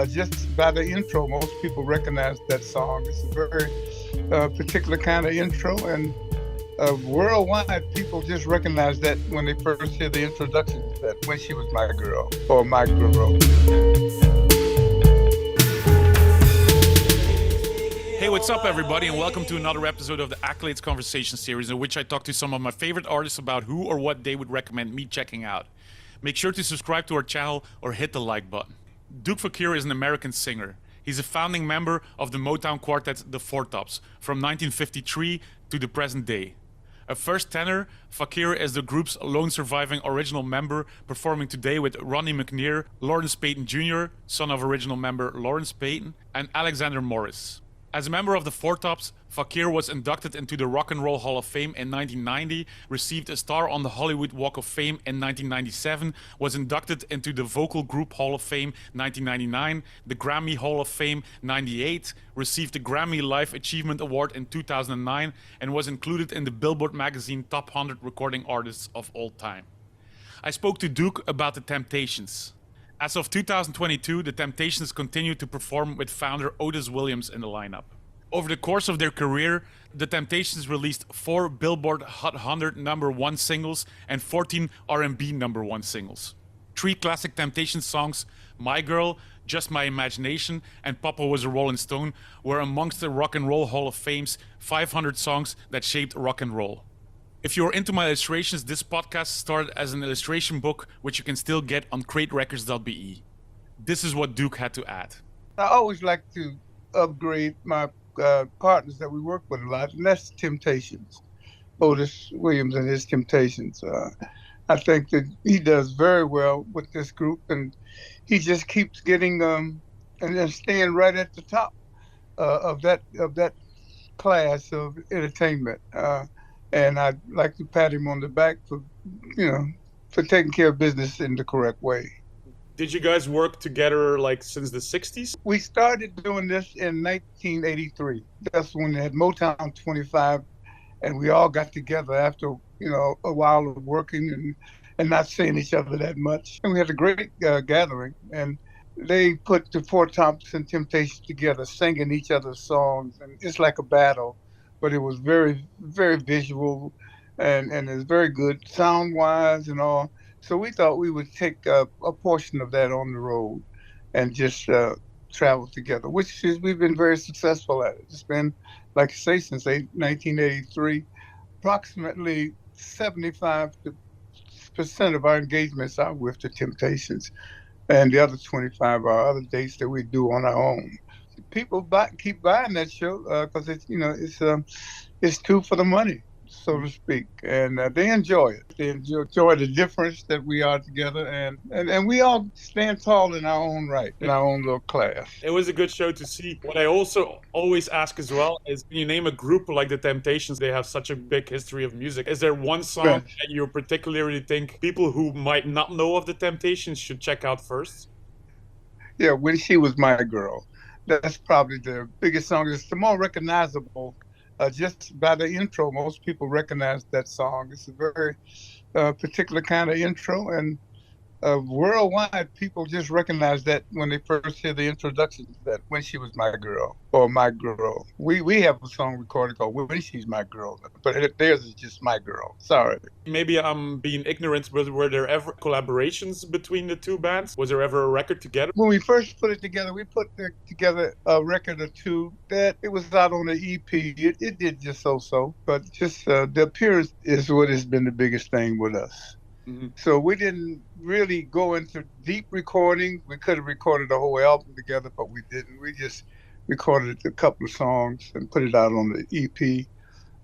Just by the intro, most people recognize that song. It's a very particular kind of intro, and worldwide, people just recognize that when they first hear the introduction, that when she was my girl or my girl. Hey, what's up, everybody, and welcome to another episode of the Accolades Conversation series, in which I talk to some of my favorite artists about who or what they would recommend me checking out. Make sure to subscribe to our channel or hit the like button. Duke Fakir is an American singer. He's a founding member of the Motown quartet The Four Tops from 1953 to the present day. A first tenor, Fakir is the group's lone surviving original member, performing today with Ronnie McNair, Lawrence Payton Jr., son of original member Lawrence Payton, and Alexander Morris. As a member of the Four Tops, Fakir was inducted into the Rock and Roll Hall of Fame in 1990, received a star on the Hollywood Walk of Fame in 1997, was inducted into the Vocal Group Hall of Fame 1999, the Grammy Hall of Fame 98, received the Grammy Life Achievement Award in 2009, and was included in the Billboard magazine Top 100 Recording Artists of All Time. I spoke to Duke about the Temptations. As of 2022, the Temptations continue to perform with founder Otis Williams in the lineup. Over the course of their career, the Temptations released 4 Billboard Hot 100 number 1 singles and 14 R&B number 1 singles. 3 classic Temptations songs, My Girl, Just My Imagination, and Papa Was a Rolling Stone, were amongst the Rock and Roll Hall of Fame's 500 songs that shaped rock and roll. If you're into my illustrations, this podcast started as an illustration book, which you can still get on craterecords.be. This is what Duke had to add. I always like to upgrade my partners that we work with a lot, and that's Temptations. Otis Williams and his Temptations. I think that he does very well with this group, and he just keeps getting and staying right at the top of that class of entertainment. And I'd like to pat him on the back for taking care of business in the correct way. Did you guys work together since the 60s? We started doing this in 1983. That's when they had Motown 25, and we all got together after a while of working and not seeing each other that much. And we had a great gathering, and they put the Four Tops and Temptations together, singing each other's songs, and it's like a battle. But it was very, very visual, and it's very good sound-wise and all. So we thought we would take a portion of that on the road and just travel together, which is, we've been very successful at it. It's been, like I say, since 1983. Approximately 75% of our engagements are with the Temptations, and the other 25 are other dates that we do on our own. People keep buying that show because it's two for the money, so to speak, and they enjoy it. They enjoy the difference that we are together, and we all stand tall in our own right, in our own little class. It was a good show to see. What I also always ask as well is, when you name a group like the Temptations, they have such a big history of music. Is there one song that you particularly think people who might not know of the Temptations should check out first? Yeah, When She Was My Girl. That's probably the biggest song. It's the more recognizable. Just by the intro, most people recognize that song. It's a very particular kind of intro, and worldwide, people just recognize that when they first hear the introduction, that When She Was My Girl or My Girl. We have a song recorded called When She's My Girl, but theirs is just My Girl. Sorry. Maybe I'm being ignorant, but were there ever collaborations between the two bands? Was there ever a record together? When we first put it together, we put together a record or two that it was out on the EP. It did just so, but just the appearance is what has been the biggest thing with us. Mm-hmm. So we didn't really go into deep recording. We could have recorded the whole album together, but we didn't. We just recorded a couple of songs and put it out on the EP.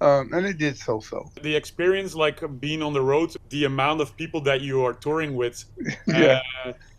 And it did so. The experience, being on the road, the amount of people that you are touring with, yeah.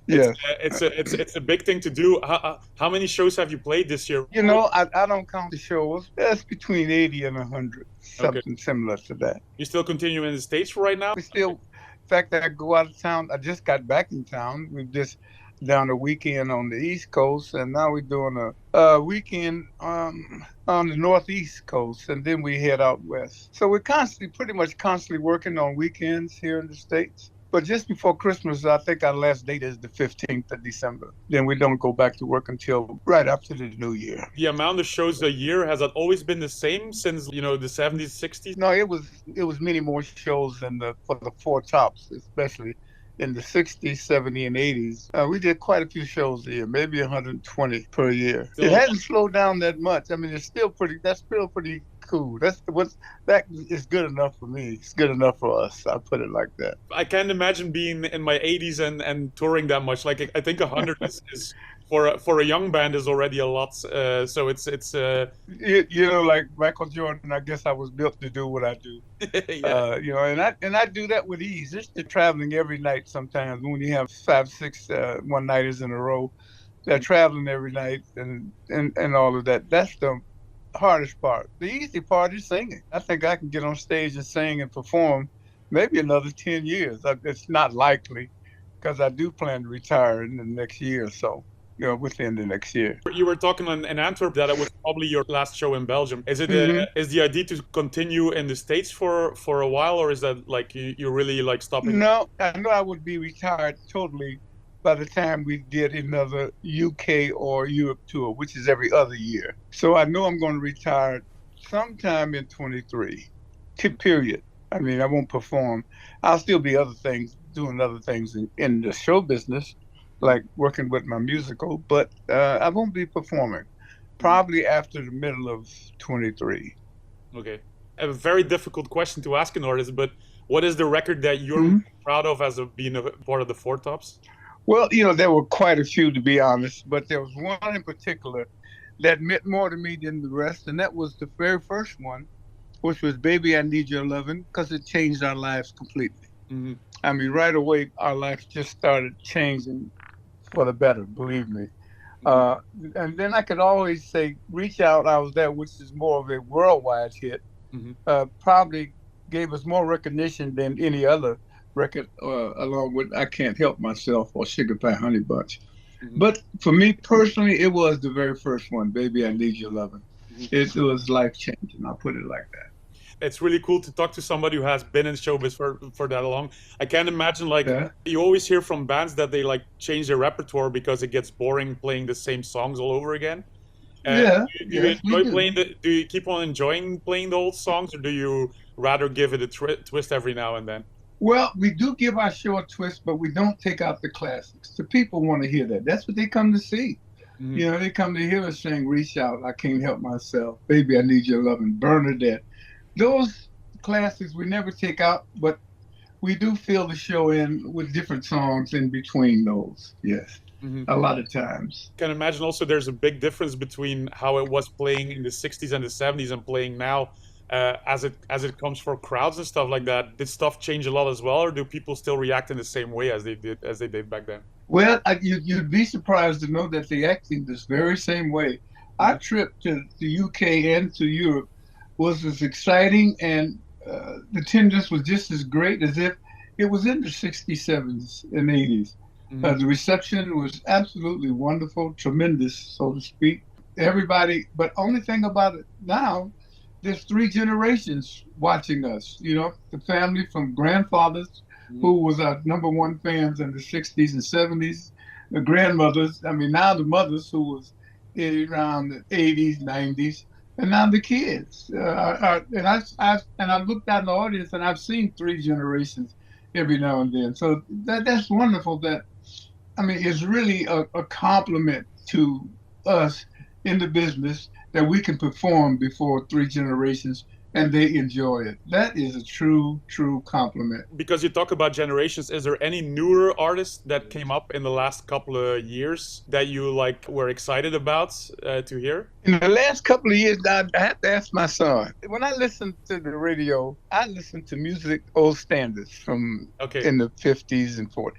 It's a big thing to do. How many shows have you played this year? I don't count the shows. That's between 80 and 100, something similar to that. You still continue in the States right now? We still, in fact, I go out of town. I just got back in town. We just down a weekend on the East Coast, and now we're doing a weekend on the Northeast Coast, and then we head out west. So we're pretty much constantly working on weekends here in the States. But just before Christmas, I think our last date is the 15th of December. Then we don't go back to work until right after the new year. The amount of shows a year, has that always been the same since, the 70s, 60s? No, it was many more shows than for the four tops, especially in the 60s, 70s, and 80s. We did quite a few shows a year, maybe 120 per year. Still, it hasn't slowed down that much. I mean, that's still pretty cool. That is good enough for me. It's good enough for us. I put it like that. I can't imagine being in my 80s and touring that much. Like, I think 100 is for a young band is already a lot. So it's like Michael Jordan. I guess I was built to do what I do. Yeah. And I do that with ease. Just the traveling every night. Sometimes when you have 5, 6 one-nighters in a row, they're traveling every night and all of that. That's the hardest part. The easy part is singing. I think I can get on stage and sing and perform maybe another 10 years. It's not likely because I do plan to retire in the next year or so. Within the next year. You were talking in Antwerp that it was probably your last show in Belgium. Is it is the idea to continue in the States for a while, or is that like you really like stopping? No, I know I would be retired totally by the time we did another UK or Europe tour, which is every other year. So I know I'm going to retire sometime in 23. Period. I mean, I won't perform. I'll still be doing other things in the show business, like working with my musical, but I won't be performing probably after the middle of 23. Okay. A very difficult question to ask an artist, but what is the record that you're proud of as being a part of the Four Tops? Well, there were quite a few, to be honest, but there was one in particular that meant more to me than the rest, and that was the very first one, which was Baby, I Need Your Lovin', because it changed our lives completely. Mm-hmm. I mean, right away, our lives just started changing for the better, believe me. And then I could always say, Reach Out, I Was There, which is more of a worldwide hit, probably gave us more recognition than any other record, along with I Can't Help Myself or Sugar Pie Honey Bunch. But for me personally, it was the very first one, Baby, I Need Your Lovin'. It was life-changing, I'll put it like that. It's really cool to talk to somebody who has been in showbiz for that long. I can't imagine, you always hear from bands that they change their repertoire because it gets boring playing the same songs all over again. Do you keep on enjoying playing the old songs, or do you rather give it a twist every now and then? Well, we do give our show a twist, but we don't take out the classics. The people want to hear that. That's what they come to see. They come to hear us sing Reach Out, I Can't Help Myself, Baby, I Need Your Lovin', Bernadette. Those classics we never take out, but we do fill the show in with different songs in between those. Yes, a lot of times. I can imagine also there's a big difference between how it was playing in the 60s and the 70s and playing now, as it comes for crowds and stuff like that. Did stuff change a lot as well, or do people still react in the same way as they did back then? Well, you'd be surprised to know that they act in this very same way. Our trip to the UK and to Europe was as exciting, and the attendance was just as great as if it was in the 60s, 70s, and 80s. The reception was absolutely wonderful, tremendous, so to speak. Everybody, but only thing about it now, there's 3 generations watching us. The family from grandfathers, who was our #1 fans in the 60s and 70s, the grandmothers, now the mothers who was around the 80s, 90s, and now the kids. And I looked out in the audience, and I've seen 3 generations every now and then. So that's wonderful. It's really a compliment to us in the business that we can perform before 3 generations and they enjoy it. That is a true compliment. Because you talk about generations, is there any newer artists that came up in the last couple of years that you were excited about to hear? In the last couple of years, I have to ask my son. When I listen to the radio, I listen to music, old standards from in the 50s and 40s,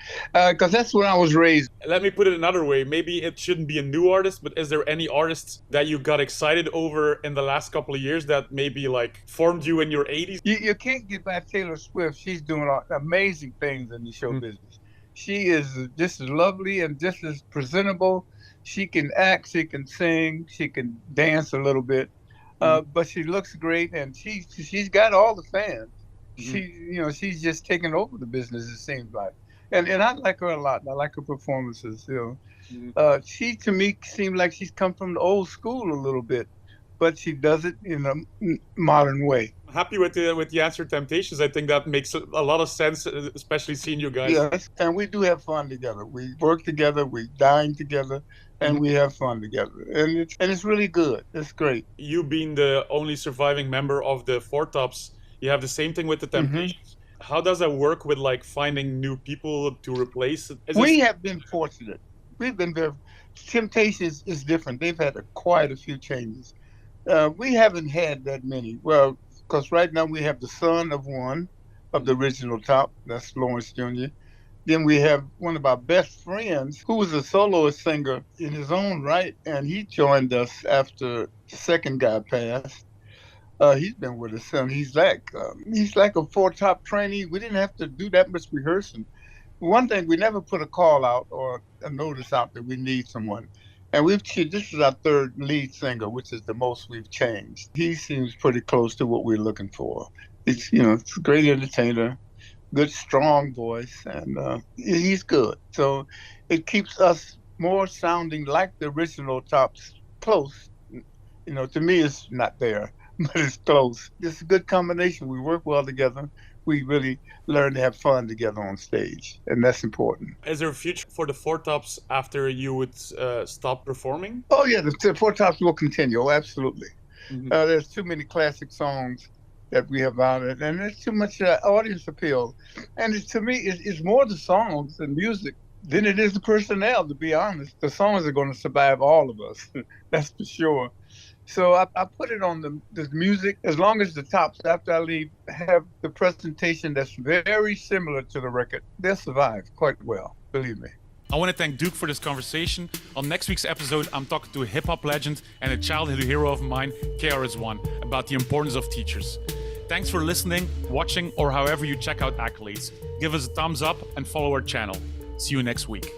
because that's where I was raised. Let me put it another way. Maybe it shouldn't be a new artist, but is there any artists that you got excited over in the last couple of years that maybe formed you in your 80s? You can't get by Taylor Swift. She's doing amazing things in the show business. She is just as lovely and just as presentable. She can act, she can sing, she can dance a little bit, but she looks great, and she's got all the fans. She's just taking over the business, it seems like. And I like her a lot. I like her performances. She to me seemed like she's come from the old school a little bit, but she does it in a modern way. Happy with the answer Temptations. I think that makes a lot of sense, especially seeing you guys. Yes, and we do have fun together. We work together, we dine together, and we have fun together. And it's really good. It's great. You being the only surviving member of the Four Tops, you have the same thing with the Temptations. How does that work with like finding new people to replace it? We have been fortunate. We've been very. Temptations is different. They've had quite a few changes. We haven't had that many. Well, because right now we have the son of one of the original top. That's Lawrence Jr. Then we have one of our best friends who was a soloist singer in his own right, and he joined us after the second guy passed. He's been with us, and he's like a Four Top trainee. We didn't have to do that much rehearsing. One thing, we never put a call out or a notice out that we need someone. And this is our third lead singer, which is the most we've changed. He seems pretty close to what we're looking for. It's a great entertainer, good, strong voice, and he's good. So it keeps us more sounding like the original Tops, close. To me, it's not there, but it's close. It's a good combination. We work well together. We really learn to have fun together on stage, and that's important. Is there a future for the Four Tops after you would stop performing? Oh, yeah, the Four Tops will continue. Oh, absolutely. There's too many classic songs that we have on it, and there's too much audience appeal. And to me, it's more the songs and music than it is the personnel, to be honest. The songs are going to survive all of us, that's for sure. So I put it on the music. As long as the Tops, after I leave, have the presentation that's very similar to the record, they'll survive quite well, believe me. I want to thank Duke for this conversation. On next week's episode, I'm talking to a hip-hop legend and a childhood hero of mine, KRS-One, about the importance of teachers. Thanks for listening, watching, or however you check out Accolades. Give us a thumbs up and follow our channel. See you next week.